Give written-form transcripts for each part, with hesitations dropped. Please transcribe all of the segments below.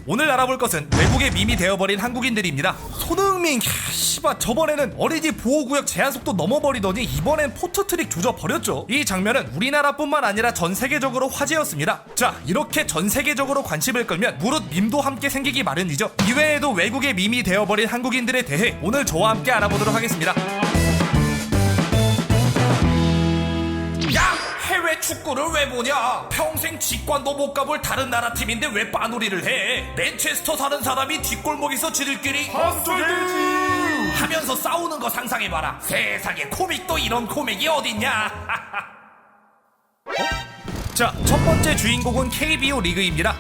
오늘 알아볼 것은 외국에 밈이 되어버린 한국인들입니다. 손흥민, 씨발 저번에는 어린이집 보호구역 제한속도 넘어버리더니 이번엔 포트트릭 조져버렸죠. 이 장면은 우리나라뿐만 아니라 전 세계적으로 화제였습니다. 자, 이렇게 전 세계적으로 관심을 끌면 무릇 밈도 함께 생기기 마련이죠. 이외에도 외국에 밈이 되어버린 한국인들에 대해 오늘 저와 함께 알아보도록 하겠습니다. 해외 축구를 왜 보냐? 평생 직관도 못 가볼 다른 나라 팀인데 왜 빠놀이를 해? 맨체스터 사는 사람이 뒷골목에서 지들끼리 헛소리지 하면서 싸우는 거 상상해봐라. 세상에 코믹도 이런 코믹이 어딨냐? 자, 첫 번째 주인공은 KBO 리그입니다.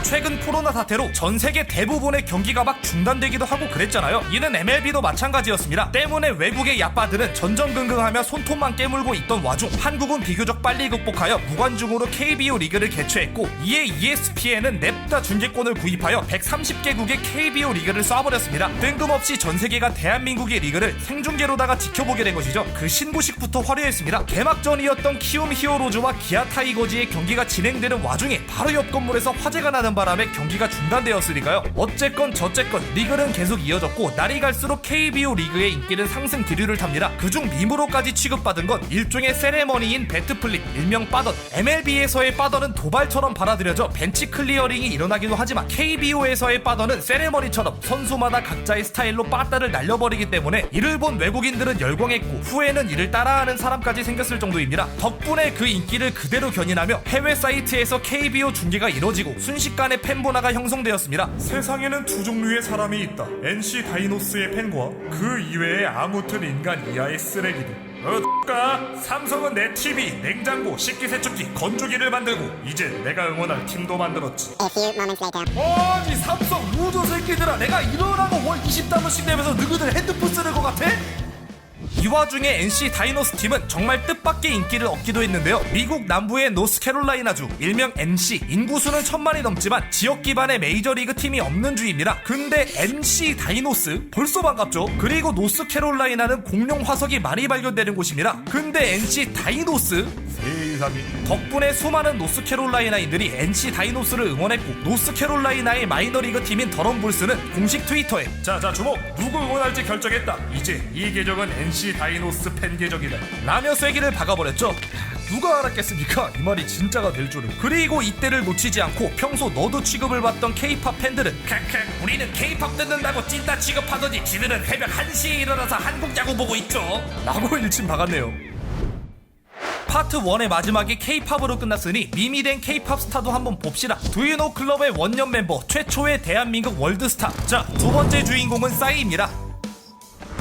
최근 코로나 사태로 전 세계 대부분의 경기가 막 중단되기도 하고 그랬잖아요. 이는 MLB도 마찬가지였습니다. 때문에 외국의 야빠들은 전전긍긍하며 손톱만 깨물고 있던 와중 한국은 비교적 빨리 극복하여 무관중으로 KBO 리그를 개최했고, 이에 ESPN은 냅다 중계권을 구입하여 130개국의 KBO 리그를 쏴버렸습니다. 뜬금없이 전 세계가 대한민국의 리그를 생중계로다가 지켜보게 된 것이죠. 그 신고식부터 화려했습니다. 개막전이었던 키움 히어로즈와 기아 타이거즈의 경기가 진행되는 와중에 바로 옆 건물에서 화재가 나는 바람에 경기가 중단되었으니까요. 어쨌건 저쨌건 리그는 계속 이어졌고, 날이 갈수록 KBO 리그의 인기는 상승 기류를 탑니다. 그중 밈으로까지 취급받은 건 일종의 세레머니인 배트플립, 일명 빠던. MLB에서의 빠던은 도발처럼 받아들여져 벤치 클리어링이 일어나기도 하지만 KBO에서의 빠던은 세레머니처럼 선수마다 각자의 스타일로 빠따를 날려버리기 때문에 이를 본 외국인들은 열광했고, 후에는 이를 따라하는 사람까지 생겼을 정도입니다. 덕분에 그 인기를 그대로 견인하며 해외 사이트에서 KBO 중계가 이뤄지고 순식간에 팬문화가 형성되었습니다. 세상에는 두 종류의 사람이 있다. NC 다이노스의 팬과 그 이외의 아무튼 인간 이하의 쓰레기들. 삼성은 내 TV, 냉장고, 식기세척기, 건조기를 만들고 이제 내가 응원할 팀도 만들었지. 아니 삼성 루저 새끼들아, 내가 일어나고 월 20달러씩 내면서 너희들 핸드폰 쓰는 것 같아? 이 와중에 NC 다이노스 팀은 정말 뜻밖의 인기를 얻기도 했는데요. 미국 남부의 노스캐롤라이나주, 일명 NC, 인구수는 1000만이 넘지만 지역 기반의 메이저리그 팀이 없는 주입니다. 근데 NC 다이노스? 벌써 반갑죠? 그리고 노스캐롤라이나는 공룡 화석이 많이 발견되는 곳입니다. 근데 NC 다이노스? 세상에. 덕분에 수많은 노스캐롤라이나인들이 NC 다이노스를 응원했고, 노스캐롤라이나의 마이너리그 팀인 더럼불스는 공식 트위터에 자 주목! 누구 응원할지 결정했다. 이제 이 계정은 NC 다이노스 팬 계정이다 라며 쐐기를 박아버렸죠. 누가 알았겠습니까? 이 말이 진짜가 될 줄은. 그리고 이때를 놓치지 않고 평소 너도 취급을 받던 K-POP 팬들은 칵칵 우리는 K-POP 듣는다고 찐따 취급하더니 지들은 새벽 1시에 일어나서 한국 야구 보고 있죠 라고 일침 박았네요. 파트 1의 마지막이 K-팝으로 끝났으니 밈이 된 K-팝 스타도 한번 봅시다. 두유노 클럽의 원년 멤버, 최초의 대한민국 월드스타. 자, 두 번째 주인공은 싸이입니다.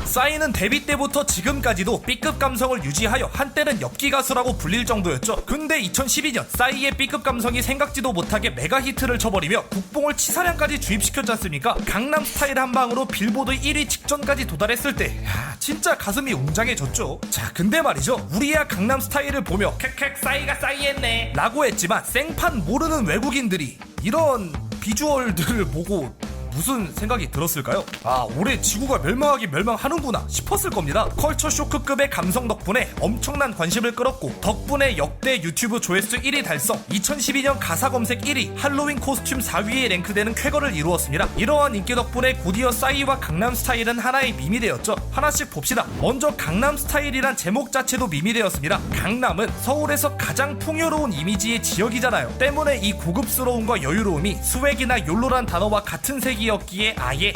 싸이는 데뷔 때부터 지금까지도 B급 감성을 유지하여 한때는 엽기 가수라고 불릴 정도였죠. 근데 2012년 싸이의 B급 감성이 생각지도 못하게 메가 히트를 쳐버리며 국뽕을 치사량까지 주입시켰지 않습니까? 강남 스타일 한 방으로 빌보드 1위 직전까지 도달했을 때 진짜 가슴이 웅장해졌죠. 자, 근데 말이죠, 우리야 강남 스타일을 보며 캑캑 싸이가 싸이했네 라고 했지만 생판 모르는 외국인들이 이런 비주얼들을 보고 무슨 생각이 들었을까요? 아, 올해 지구가 멸망하긴 멸망하는구나 싶었을 겁니다. 컬처 쇼크급의 감성 덕분에 엄청난 관심을 끌었고, 덕분에 역대 유튜브 조회수 1위 달성, 2012년 가사 검색 1위, 할로윈 코스튬 4위에 랭크되는 쾌거를 이루었습니다. 이러한 인기 덕분에 곧이어 싸이와 강남 스타일은 하나의 밈이 되었죠. 하나씩 봅시다. 먼저 강남 스타일이란 제목 자체도 밈이 되었습니다. 강남은 서울에서 가장 풍요로운 이미지의 지역이잖아요. 때문에 이 고급스러움과 여유로움이 스웩이나 욜로란 단어와 같은 색이었기에 아예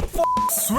스웩,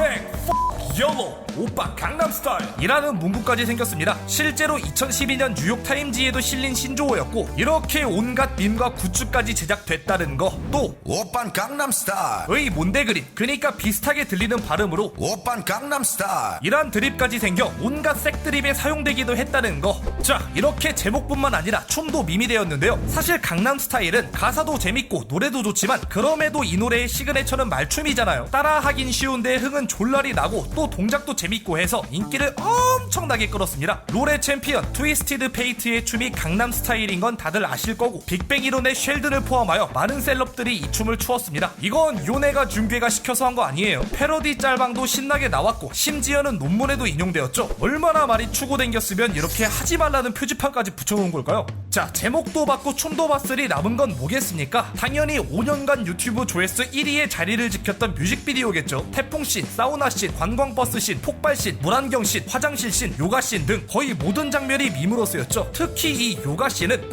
YOLO, 오빠 강남스타일 이라는 문구까지 생겼습니다. 실제로 2012년 뉴욕타임즈에도 실린 신조어였고, 이렇게 온갖 밈과 굿즈까지 제작됐다는 거. 또 오빤 강남스타일 의 몬데 그림, 그니까 비슷하게 들리는 발음으로 오빤 강남스타일 이란 드립까지 생겨 온갖 색드립에 사용되기도 했다는 거. 자, 이렇게 제목뿐만 아니라 춤도 밈이 되었는데요. 사실 강남스타일은 가사도 재밌고 노래도 좋지만 그럼에도 이 노래의 시그네처는 말춤이잖아요. 춤이잖아요. 따라하긴 쉬운데 흥은 졸라리 나고 또 동작도 재밌고 해서 인기를 엄청나게 끌었습니다. 롤의 챔피언 트위스티드 페이트의 춤이 강남 스타일인 건 다들 아실 거고 빅뱅 이론의 쉘든을 포함하여 많은 셀럽들이 이 춤을 추었습니다. 이건 요네가 중계가 시켜서 한 거 아니에요. 패러디 짤방도 신나게 나왔고 심지어는 논문에도 인용되었죠. 얼마나 많이 추고댕겼으면 이렇게 하지 말라는 표지판까지 붙여놓은 걸까요? 자, 제목도 받고 춤도 봤으니 남은 건 뭐겠습니까? 당연히 5년간 유튜브 조회수 1위의 자리를 지켰던 뮤직비디오겠죠. 태풍씬, 사우나씬, 관광버스씬, 폭발씬, 물안경씬, 화장실씬, 요가씬 등 거의 모든 장면이 밈으로 쓰였죠. 특히 이 요가씬은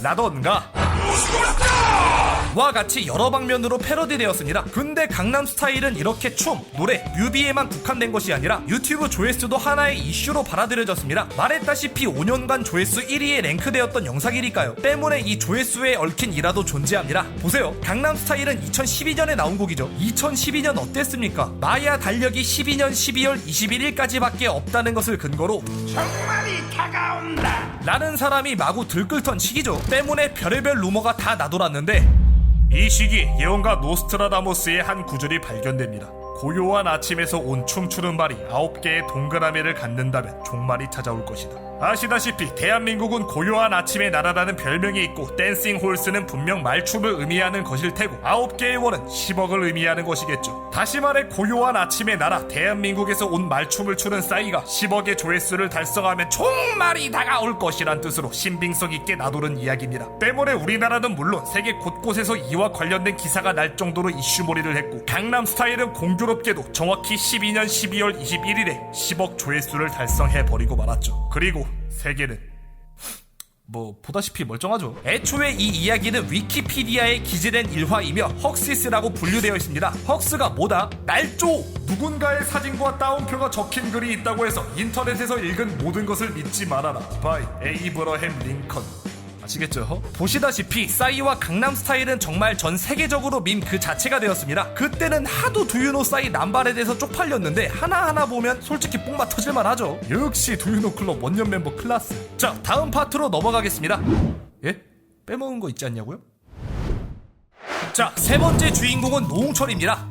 라던가 와 같이 여러 방면으로 패러디되었습니다. 근데 강남 스타일은 이렇게 춤, 노래, 뮤비에만 국한된 것이 아니라 유튜브 조회수도 하나의 이슈로 받아들여졌습니다. 말했다시피 5년간 조회수 1위에 랭크되었던 영상이니까요. 때문에 이 조회수에 얽힌 일화도 존재합니다. 보세요. 강남 스타일은 2012년에 나온 곡이죠. 2012년 어땠습니까? 마야 달력이 12년 12월 21일까지밖에 없다는 것을 근거로 정말이 다가온다 라는 사람이 마구 들끓던 시기죠. 때문에 별의별 루머가 다 나돌았는데 이 시기 예언가 노스트라다무스의 한 구절이 발견됩니다. 고요한 아침에서 온 춤추는 말이 9개의 동그라미를 갖는다면 종말이 찾아올 것이다. 아시다시피 대한민국은 고요한 아침의 나라라는 별명이 있고 댄싱 홀스는 분명 말춤을 의미하는 것일 테고 9개의 월은 10억을 의미하는 것이겠죠. 다시 말해 고요한 아침의 나라 대한민국에서 온 말춤을 추는 싸이가 10억의 조회수를 달성하면 종말이 다가올 것이란 뜻으로 신빙성 있게 나도는 이야기입니다. 때문에 우리나라는 물론 세계 곳곳에서 이와 관련된 기사가 날 정도로 이슈몰이를 했고 강남 스타일은 공교롭게도 정확히 12년 12월 21일에 10억 조회수를 달성해버리고 말았죠. 그리고 세계는 뭐 보다시피 멀쩡하죠. 애초에 이 이야기는 위키피디아에 기재된 일화이며 헉시스라고 분류되어 있습니다. 헉스가 뭐다? 날조! 누군가의 사진과 따옴표가 적힌 글이 있다고 해서 인터넷에서 읽은 모든 것을 믿지 말아라. 바이 에이브러햄 링컨. 아시겠죠? 보시다시피 싸이와 강남 스타일은 정말 전 세계적으로 밈 그 자체가 되었습니다. 그때는 하도 두유노 싸이 남발에 대해서 쪽팔렸는데 하나하나 보면 솔직히 뽕맛 터질만 하죠. 역시 두유노 클럽 원년 멤버 클라스. 자, 다음 파트로 넘어가겠습니다. 예? 빼먹은 거 있지 않냐고요? 자, 세 번째 주인공은 노홍철입니다.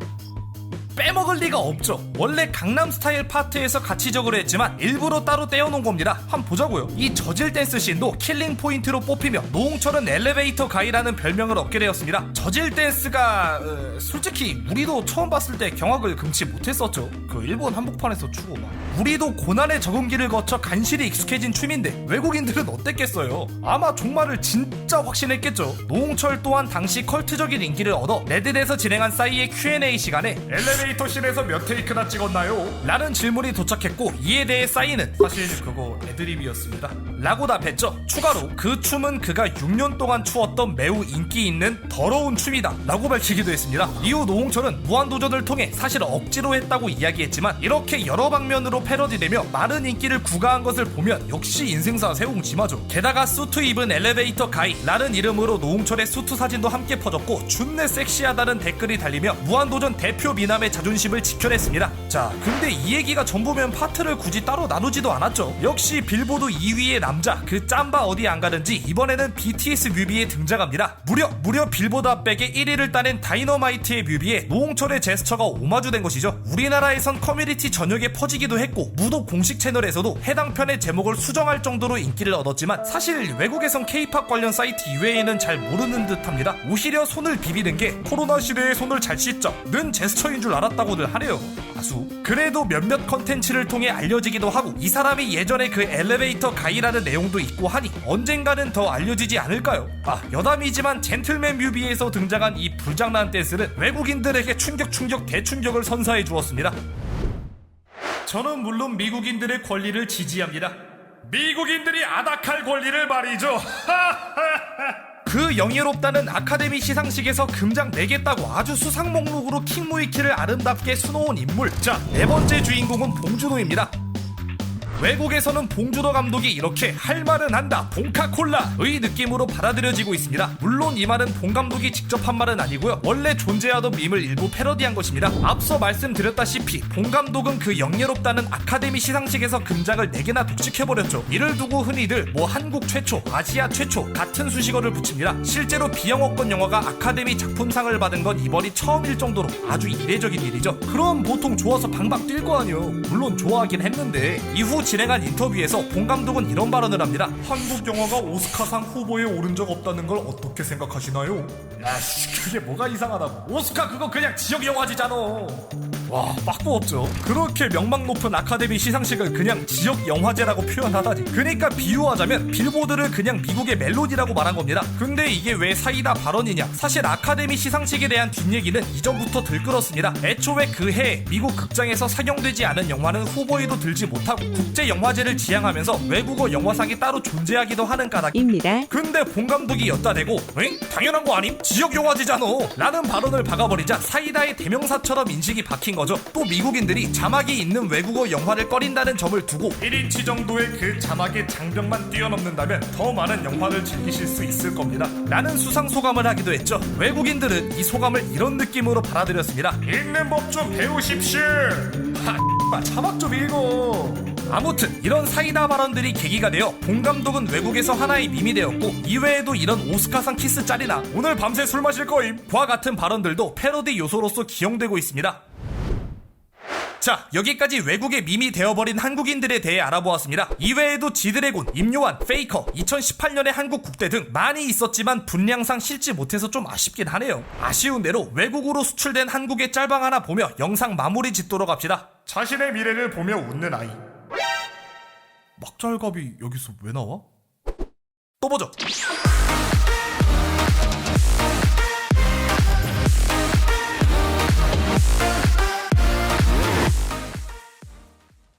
빼먹을 리가 없죠. 원래 강남 스타일 파트에서 가치적으로 했지만 일부러 따로 떼어놓은 겁니다. 한번 보자고요. 이 저질 댄스 씬도 킬링 포인트로 뽑히며 노홍철은 엘리베이터 가이라는 별명을 얻게 되었습니다. 저질 댄스가 솔직히 우리도 처음 봤을 때 경악을 금치 못했었죠. 그 일본 한복판에서 추고 막 우리도 고난의 적응기를 거쳐 간신히 익숙해진 춤인데 외국인들은 어땠겠어요? 아마 종말을 진짜 확신했겠죠. 노홍철 또한 당시 컬트적인 인기를 얻어 레딧에서 진행한 싸이의 Q&A 시간에 엘리베이터 씬에서 몇 테이크나 찍었나요? 라는 질문이 도착했고 이에 대해 싸이는 사실 그거 애드립이었습니다 라고 답했죠. 추가로 그 춤은 그가 6년 동안 추었던 매우 인기 있는 더러운 춤이다 라고 밝히기도 했습니다. 이후 노홍철은 무한도전을 통해 사실 억지로 했다고 이야기했지만 이렇게 여러 방면으로 패러디되며 많은 인기를 구가한 것을 보면 역시 인생사 세웅지마죠. 게다가 수트 입은 엘리베이터 가이 라는 이름으로 노홍철의 수트 사진도 함께 퍼졌고 준내 섹시하다는 댓글이 달리며 무한도전 대표 미남의 자존심을 지켜냈습니다. 자, 근데 이 얘기가 전부면 파트를 굳이 따로 나누지도 않았죠. 역시 빌보드 2위의 남자 그 짬바 어디 안 가는지 이번에는 BTS 뮤비에 등장합니다. 무려 빌보드 핫백에 1위를 따낸 다이너마이트의 뮤비에 노홍철의 제스처가 오마주된 것이죠. 우리나라에선 커뮤니티 전역에 퍼지기도 했고 무도 공식 채널에서도 해당 편의 제목을 수정할 정도로 인기를 얻었지만 사실 외국에선 K-POP 관련 사이트 이외에는 잘 모르는 듯합니다. 오히려 손을 비비는 게 코로나 시대에 손을 잘 씻자는 제스처인 줄 알았다고들 하네요. 아수. 그래도 몇몇 컨텐츠를 통해 알려지기도 하고 이 사람이 예전에 그 엘리베이터 가이라는 내용도 있고 하니 언젠가는 더 알려지지 않을까요? 아, 여담이지만 젠틀맨 뮤비에서 등장한 이 불장난 댄스는 외국인들에게 충격 대충격을 선사해 주었습니다. 저는 물론 미국인들의 권리를 지지합니다. 미국인들이 아닥할 권리를 말이죠. 그 영예롭다는 아카데미 시상식에서 금장 내겠다고 아주 수상 목록으로 킹무이키를 아름답게 수놓은 인물. 자, 네 번째 주인공은 봉준호입니다. 외국에서는 봉준호 감독이 이렇게 할 말은 한다 봉카콜라의 느낌으로 받아들여지고 있습니다. 물론 이 말은 봉 감독이 직접 한 말은 아니고요, 원래 존재하던 밈을 일부 패러디한 것입니다. 앞서 말씀드렸다시피 봉 감독은 그 영예롭다는 아카데미 시상식에서 금장을 4개나 독식해버렸죠. 이를 두고 흔히들 뭐 한국 최초, 아시아 최초 같은 수식어를 붙입니다. 실제로 비영어권 영화가 아카데미 작품상을 받은 건 이번이 처음일 정도로 아주 이례적인 일이죠. 그럼 보통 좋아서 방방 뛸 거 아니요. 물론 좋아하긴 했는데 이후 진행한 인터뷰에서 봉 감독은 이런 발언을 합니다. 한국 영화가 오스카상 후보에 오른 적 없다는 걸 어떻게 생각하시나요? 야씨, 그게 뭐가 이상하다고. 오스카 그거 그냥 지역 영화제잖아. 와, 막부 없죠. 그렇게 명망 높은 아카데미 시상식을 그냥 지역 영화제라고 표현하다니. 그러니까 비유하자면 빌보드를 그냥 미국의 멜로디라고 말한 겁니다. 근데 이게 왜 사이다 발언이냐? 사실 아카데미 시상식에 대한 뒷얘기는 이전부터 들끓었습니다. 애초에 그 해 미국 극장에서 상영되지 않은 영화는 후보에도 들지 못하고 국제 영화제를 지향하면서 외국어 영화상이 따로 존재하기도 하는 까닭입니다. 근데 봉 감독이 엿다 대고 응? 당연한 거 아님? 지역 영화제잖아 라는 발언을 박아버리자 사이다의 대명사처럼 인식이 박힌 거죠. 또 미국인들이 자막이 있는 외국어 영화를 꺼린다는 점을 두고 1인치 정도의 그 자막의 장벽만 뛰어넘는다면 더 많은 영화를 즐기실 수 있을 겁니다. 라는 수상소감을 하기도 했죠. 외국인들은 이 소감을 이런 느낌으로 받아들였습니다. 읽는 법 좀 배우십시오. 자막 좀 읽어. 아무튼 이런 사이다 발언들이 계기가 되어 봉 감독은 외국에서 하나의 밈이 되었고, 이외에도 이런 오스카상 키스 짤이나 오늘 밤새 술 마실 거임 과 같은 발언들도 패러디 요소로서 기용되고 있습니다. 자, 여기까지 외국의 밈이 되어버린 한국인들에 대해 알아보았습니다. 이외에도 지드래곤, 임요한, 페이커, 2018년의 한국 국대 등 많이 있었지만 분량상 실지 못해서 좀 아쉽긴 하네요. 아쉬운 대로 외국으로 수출된 한국의 짤방 하나 보며 영상 마무리 짓도록 합시다. 자신의 미래를 보며 웃는 아이. 막잘갑이 여기서 왜 나와? 또 보죠.